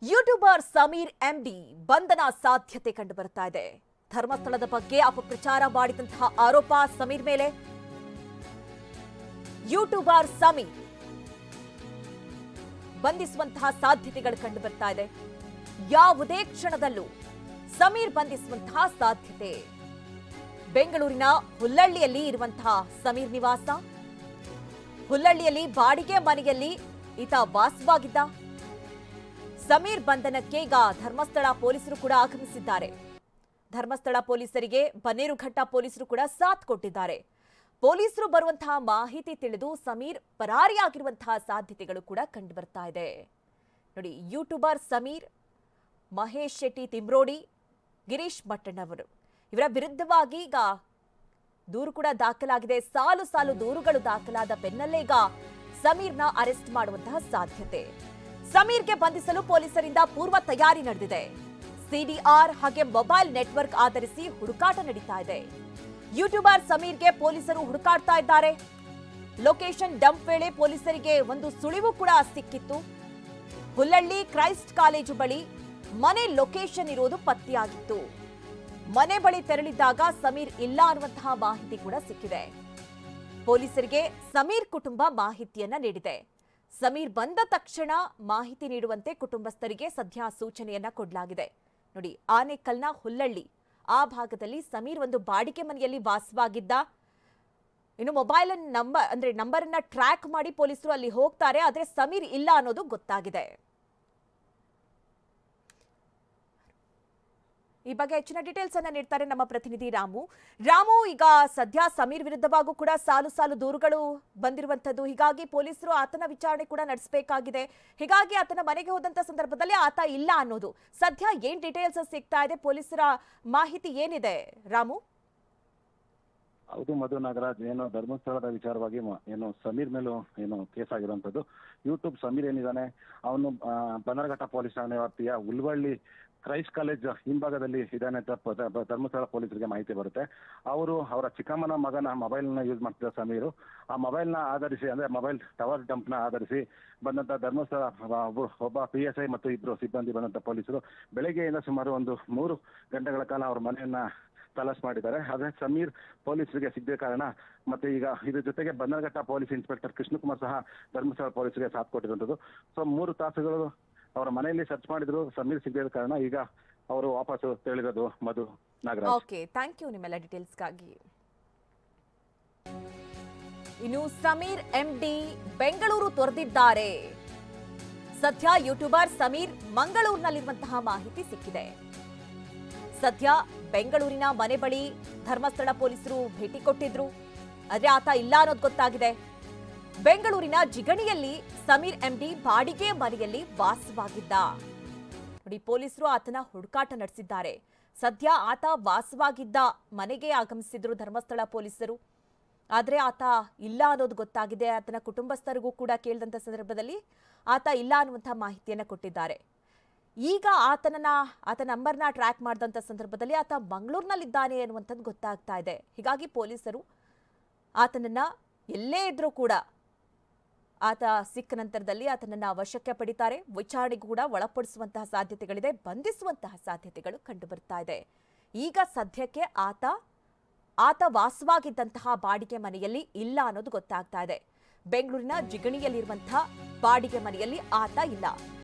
YouTuber Sameer MD ಬಂಧನ ಸಾಧ್ಯತೆ ಕಂಡು ಬರ್ತಾ ಇದೆ. ಧರ್ಮಸ್ಥಳದ ಬಗ್ಗೆ ಅಪಪ್ರಚಾರ ಮಾಡಿದಂತಹ ಆರೋಪ ಸಮೀರ್ ಮೇಲೆ. ಯೂಟ್ಯೂಬರ್ ಸಮೀರ್ ಬಂಧಿಸುವಂತಹ ಸಾಧ್ಯತೆಗಳು ಕಂಡು ಬರ್ತಾ ಇದೆ. ಯಾವುದೇ ಕ್ಷಣದಲ್ಲೂ ಸಮೀರ್ ಬಂಧಿಸುವಂತಹ ಸಾಧ್ಯತೆ. ಬೆಂಗಳೂರಿನ ಹುಲ್ಲಳ್ಳಿಯಲ್ಲಿ ಇರುವಂತಹ ಸಮೀರ್ ನಿವಾಸ. ಹುಲ್ಲಳ್ಳಿಯಲ್ಲಿ ಬಾಡಿಗೆ ಮನೆಯಲ್ಲಿ ಈತ ವಾಸವಾಗಿದ್ದ. ಸಮೀರ್ ಬಂಧನಕ್ಕೆ ಈಗ ಧರ್ಮಸ್ಥಳ ಪೊಲೀಸರು ಕೂಡ ಆಗಮಿಸಿದ್ದಾರೆ. ಧರ್ಮಸ್ಥಳ ಪೊಲೀಸರಿಗೆ ಬನ್ನೇರುಘಟ್ಟ ಪೊಲೀಸರು ಕೂಡ ಸಾಥ್ ಕೊಟ್ಟಿದ್ದಾರೆ. ಪೊಲೀಸರು ಬರುವಂತಹ ಮಾಹಿತಿ ತಿಳಿದು ಸಮೀರ್ ಪರಾರಿಯಾಗಿರುವಂತಹ ಸಾಧ್ಯತೆಗಳು ಕೂಡ ಕಂಡು ಬರ್ತಾ ಇದೆ. ನೋಡಿ, ಯೂಟ್ಯೂಬರ್ ಸಮೀರ್, ಮಹೇಶ್ ಶೆಟ್ಟಿ ತಿಮ್ರೋಡಿ, ಗಿರೀಶ್ ಮಟ್ಟಣ್ಣವರು ಇವರ ವಿರುದ್ಧವಾಗಿ ಈಗ ದೂರು ಕೂಡ ದಾಖಲಾಗಿದೆ. ಸಾಲು ಸಾಲು ದೂರುಗಳು ದಾಖಲಾದ ಬೆನ್ನಲ್ಲೇ ಈಗ ಸಮೀರ್ನ ಅರೆಸ್ಟ್ ಮಾಡುವಂತಹ ಸಾಧ್ಯತೆ. ಸಮೀರ್ಗೆ ಬಂಧಿಸಲು ಪೊಲೀಸರಿಂದ ಪೂರ್ವ ತಯಾರಿ ನಡೆದಿದೆ. ಸಿಡಿಆರ್ ಹಾಗೆ ಮೊಬೈಲ್ ನೆಟ್ವರ್ಕ್ ಆಧರಿಸಿ ಹುಡುಕಾಟ ನಡೀತಾ ಇದೆ. ಯೂಟ್ಯೂಬರ್ ಸಮೀರ್ಗೆ ಪೊಲೀಸರು ಹುಡುಕಾಡ್ತಾ ಇದ್ದಾರೆ. ಲೊಕೇಶನ್ ಡಂಪ್ ವೇಳೆ ಪೊಲೀಸರಿಗೆ ಒಂದು ಸುಳಿವು ಕೂಡ ಸಿಕ್ಕಿತ್ತು. ಹುಲ್ಲಳ್ಳಿ ಕ್ರೈಸ್ಟ್ ಕಾಲೇಜು ಬಳಿ ಮನೆ ಲೊಕೇಶನ್ ಇರೋದು ಪತ್ತೆಯಾಗಿತ್ತು. ಮನೆ ಬಳಿ ತೆರಳಿದ್ದಾಗ ಸಮೀರ್ ಇಲ್ಲ ಅನ್ನುವಂತಹ ಮಾಹಿತಿ ಕೂಡ ಸಿಕ್ಕಿದೆ. ಪೊಲೀಸರಿಗೆ ಸಮೀರ್ ಕುಟುಂಬ ಮಾಹಿತಿಯನ್ನ ನೀಡಿದೆ. ಸಮೀರ್ ಬಂದ ತಕ್ಷಣ ಮಾಹಿತಿ ನೀಡುವಂತೆ ಕುಟುಂಬಸ್ಥರಿಗೆ ಸದ್ಯ ಸೂಚನೆಯನ್ನ ಕೊಡಲಾಗಿದೆ. ನೋಡಿ, ಆನೇಕಲ್ನ ಹುಲ್ಲಳ್ಳಿ ಆ ಭಾಗದಲ್ಲಿ ಸಮೀರ್ ಒಂದು ಬಾಡಿಗೆ ಮನೆಯಲ್ಲಿ ವಾಸವಾಗಿದ್ದ. ಇನ್ನು ಮೊಬೈಲ್ ನಂಬರ್ ಅನ್ನ ಟ್ರ್ಯಾಕ್ ಮಾಡಿ ಪೊಲೀಸರು ಅಲ್ಲಿ ಹೋಗ್ತಾರೆ. ಆದ್ರೆ ಸಮೀರ್ ಇಲ್ಲ ಅನ್ನೋದು ಗೊತ್ತಾಗಿದೆ. ಈ ಬಗ್ಗೆ ಹೆಚ್ಚಿನ ಡೀಟೇಲ್ಸ್ ಅನ್ನ ನೀಡ್ತಾರೆ ನಮ್ಮ ಪ್ರತಿನಿಧಿ ರಾಮು. ಈಗ ಸದ್ಯ ಸಮೀರ್ ವಿರುದ್ಧವಾಗೂ ಕೂಡ ಸಾಲು ಸಾಲು ದೂರುಗಳು ಬಂದಿರುವಂತದ್ದು. ಹೀಗಾಗಿ ಪೊಲೀಸರು ಆತನ ವಿಚಾರಣೆ ಕೂಡ ನಡೆಸಬೇಕಾಗಿದೆ. ಹೀಗಾಗಿ ಆತನ ಮನೆಗೆ ಹೋದಂತ ಸಂದರ್ಭದಲ್ಲಿ ಆತ ಇಲ್ಲ ಅನ್ನೋದು ಸದ್ಯ ಏನ್ ಡೀಟೇಲ್ಸ್ ಸಿಗ್ತಾ ಇದೆ, ಪೊಲೀಸರ ಮಾಹಿತಿ ಏನಿದೆ ರಾಮು? ಹೌದು ಮಧು ನಾಗರಾಜ್, ಏನು ಧರ್ಮಸ್ಥಳದ ವಿಚಾರವಾಗಿ ಏನು ಸಮೀರ್ ಮೇಲೂ ಏನು ಕೇಸ್ ಆಗಿರುವಂತದ್ದು. ಯೂಟ್ಯೂಬ್ ಸಮೀರ್ ಏನಿದ್ದಾನೆ ಅವನು ಬನ್ನರಘಟ್ಟ ಪೊಲೀಸ್ ಠಾಣೆ ವ್ಯಾಪ್ತಿಯ ಹುಲ್ವಳ್ಳಿ ಕ್ರೈಸ್ಟ್ ಕಾಲೇಜ್ ಹಿಂಭಾಗದಲ್ಲಿ ಇದ್ದಾನೆ ಅಂತ ಧರ್ಮಸ್ಥಳ ಪೊಲೀಸರಿಗೆ ಮಾಹಿತಿ ಬರುತ್ತೆ. ಅವರ ಚಿಕ್ಕಮ್ಮನ ಮಗನ ಮೊಬೈಲ್ ನ ಯೂಸ್ ಮಾಡ್ತಿದ್ದ ಸಮೀರು ಆ ಮೊಬೈಲ್ ನ ಆಧರಿಸಿ, ಅಂದ್ರೆ ಮೊಬೈಲ್ ಟವರ್ ಡಂಪ್ ನ ಆಧರಿಸಿ ಬಂದಂತ ಧರ್ಮಸ್ಥಳ ಒಬ್ಬ PSI ಮತ್ತು ಇಬ್ರು ಸಿಬ್ಬಂದಿ ಬಂದಂತ ಪೊಲೀಸರು ಬೆಳಗ್ಗೆಯಿಂದ ಸುಮಾರು ಒಂದು 3 ಗಂಟೆಗಳ ಕಾಲ ಅವ್ರ ಮನೆಯನ್ನ ತಲಾಶ್ ಮಾಡಿದ್ದಾರೆ. ಆದ್ರೆ ಸಮೀರ್ ಪೊಲೀಸರಿಗೆ ಸಿಗದ ಕಾರಣ ಮತ್ತೆ ಈಗ ಇದ್ರ ಜೊತೆಗೆ ಬನ್ನರಘಟ್ಟ ಪೊಲೀಸ್ ಇನ್ಸ್ಪೆಕ್ಟರ್ ಕೃಷ್ಣಕುಮಾರ್ ಸಹ ಧರ್ಮಸ್ಥಳ ಪೊಲೀಸರಿಗೆ ಸಾಥ್ ಕೊಟ್ಟಿರುವಂತದ್ದು. ಸೊ 3 ತಾಸುಗಳು ಅವರ ಮನೆಯಲ್ಲಿ ಸರ್ಚ್ ಮಾಡಿದ್ರು, ಸಮೀರ್ ಸಿಗದ ಕಾರಣ ಈಗ ಅವರು ವಾಪಸ್ ತೆರಳಿರೋದು ಮಧು ನಾಗರಾಜ್. ಓಕೆ, ಥ್ಯಾಂಕ್ ಯು ನಿಮ್ಮೆಲ್ಲ ಡೀಟೇಲ್ಸ್ಗಾಗಿ. ಇನ್ನು ಸಮೀರ್ ಎಂಡಿ ಬೆಂಗಳೂರು ತೊರೆದಿದ್ದಾರೆ. ಸದ್ಯ ಯೂಟ್ಯೂಬರ್ ಸಮೀರ್ ಮಂಗಳೂರಿನಲ್ಲಿರುವಂತಹ ಮಾಹಿತಿ ಸಿಕ್ಕಿದೆ. ಸದ್ಯ ಬೆಂಗಳೂರಿನ ಮನೆ ಬಳಿ ಧರ್ಮಸ್ಥಳ ಪೊಲೀಸರು ಭೇಟಿ ಕೊಟ್ಟಿದ್ರು. ಆದ್ರೆ ಆತ ಇಲ್ಲ ಅನ್ನೋದು ಗೊತ್ತಾಗಿದೆ. ಬೆಂಗಳೂರಿನ ಜಿಗಣಿಯಲ್ಲಿ ಸಮೀರ್ ಎಂಡಿ ಬಾಡಿಗೆ ಮನೆಯಲ್ಲಿ ವಾಸವಾಗಿದ್ದ. ನೋಡಿ, ಪೊಲೀಸರು ಆತನ ಹುಡುಕಾಟ ನಡೆಸಿದ್ದಾರೆ. ಸದ್ಯ ಆತ ವಾಸವಾಗಿದ್ದ ಮನೆಗೆ ಆಗಮಿಸಿದ್ರು ಧರ್ಮಸ್ಥಳ ಪೊಲೀಸರು. ಆದ್ರೆ ಆತ ಇಲ್ಲ ಅನ್ನೋದು ಗೊತ್ತಾಗಿದೆ. ಆತನ ಕುಟುಂಬಸ್ಥರಿಗೂ ಕೂಡ ಕೇಳಿದಂತ ಸಂದರ್ಭದಲ್ಲಿ ಆತ ಇಲ್ಲ ಅನ್ನುವಂತಹ ಮಾಹಿತಿಯನ್ನ ಕೊಟ್ಟಿದ್ದಾರೆ. ಈಗ ಆತ ನಂಬರ್ನ ಟ್ರ್ಯಾಕ್ ಮಾಡಿದಂತ ಸಂದರ್ಭದಲ್ಲಿ ಆತ ಮಂಗಳೂರಿನಲ್ಲಿದ್ದಾನೆ ಅನ್ನುವಂಥದ್ದು ಗೊತ್ತಾಗ್ತಾ ಇದೆ. ಹೀಗಾಗಿ ಪೊಲೀಸರು ಆತನನ್ನ ಎಲ್ಲೇ ಇದ್ರೂ ಕೂಡ ಆತ ಸಿಕ್ಕ ನಂತರದಲ್ಲಿ ಆತನನ್ನ ವಶಕ್ಕೆ ಪಡಿತಾರೆ. ವಿಚಾರಣೆಗೂ ಕೂಡ ಒಳಪಡಿಸುವಂತಹ ಸಾಧ್ಯತೆಗಳಿದೆ, ಬಂಧಿಸುವಂತಹ ಸಾಧ್ಯತೆಗಳು ಕಂಡು ಬರ್ತಾ ಇದೆ. ಈಗ ಸದ್ಯಕ್ಕೆ ಆತ ವಾಸವಾಗಿದ್ದಂತಹ ಬಾಡಿಗೆ ಮನೆಯಲ್ಲಿ ಇಲ್ಲ ಅನ್ನೋದು ಗೊತ್ತಾಗ್ತಾ ಇದೆ. ಬೆಂಗಳೂರಿನ ಜಿಗಣಿಯಲ್ಲಿರುವಂತಹ ಬಾಡಿಗೆ ಮನೆಯಲ್ಲಿ ಆತ ಇಲ್ಲ.